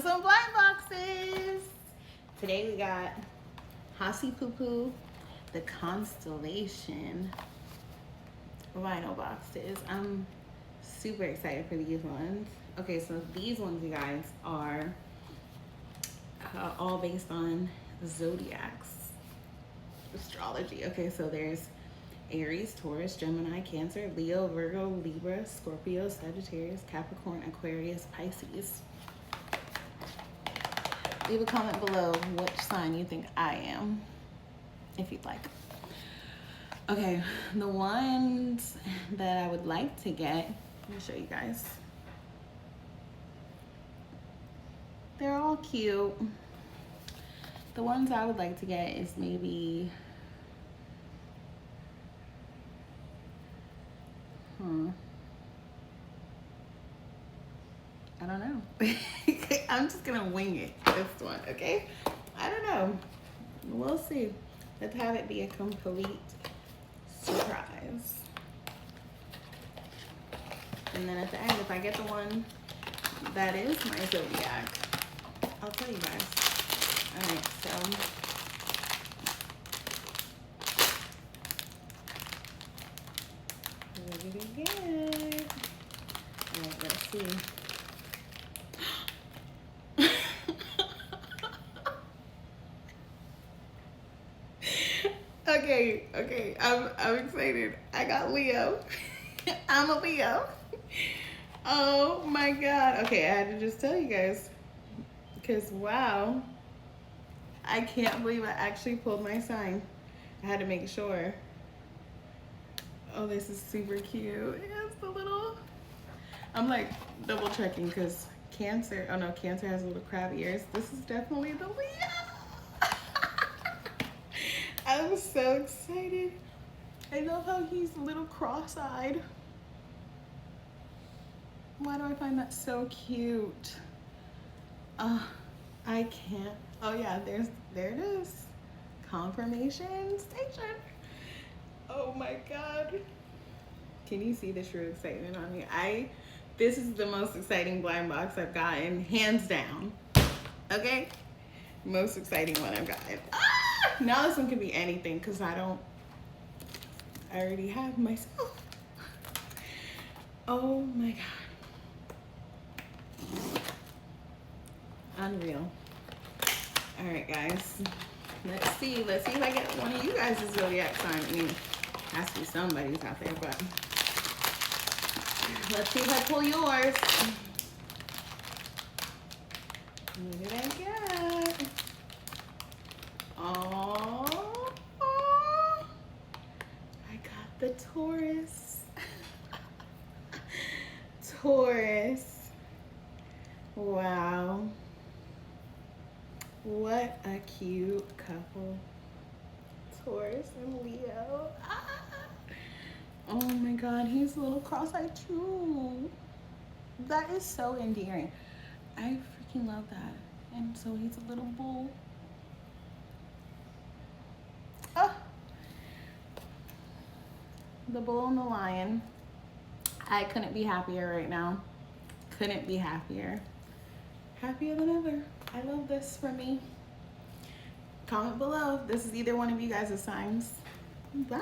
to some blind boxes. Today we got HaciPupu, the Constellation vinyl boxes. I'm super excited for these ones. Okay, so these ones, you guys, are all based on zodiacs, astrology. Okay, so there's Aries, Taurus, Gemini, Cancer, Leo, Virgo, Libra, Scorpio, Sagittarius, Capricorn, Aquarius, Pisces. Leave a comment below which sign you think I am, if you'd like. Okay, the ones that I would like to get, let me show you guys. They're all cute. The ones I would like to get is maybe, I don't know. I'm just gonna wing it, this one, okay? I don't know. We'll see. Let's have it be a complete surprise. And then at the end, if I get the one that is my zodiac, I'll tell you guys. All right, so what did we get? All right, let's see. Okay, I'm excited. I got Leo. I'm a Leo. Oh my God. Okay, I had to just tell you guys, because wow, I can't believe I actually pulled my sign. I had to make sure. Oh, this is super cute. It has the little, I'm like double checking because Cancer, oh no, Cancer has little crab ears. This is definitely the Leo. I'm so excited. I love how he's a little cross-eyed. Why do I find that so cute? I can't. Oh yeah, there it is. Confirmation station. Oh my God. Can you see the true excitement on me? This is the most exciting blind box I've gotten, hands down. Okay? Most exciting one I've gotten. Now this one could be anything because I already have myself. Oh my God. Unreal. All right, guys. Let's see if I get one of you guys' zodiac sign. I mean, it has to be somebody's out there, but let's see if I pull yours. What did I get? Oh, I got the Taurus. Taurus. Wow. What a cute couple. Taurus and Leo. Oh my God, he's a little cross-eyed too. That is so endearing. I freaking love that. And so he's a little bull. Oh, the bull and the lion. I couldn't be happier right now. Couldn't be happier. Happier than ever. I love this for me. Comment below if this is either one of you guys' signs. Bye.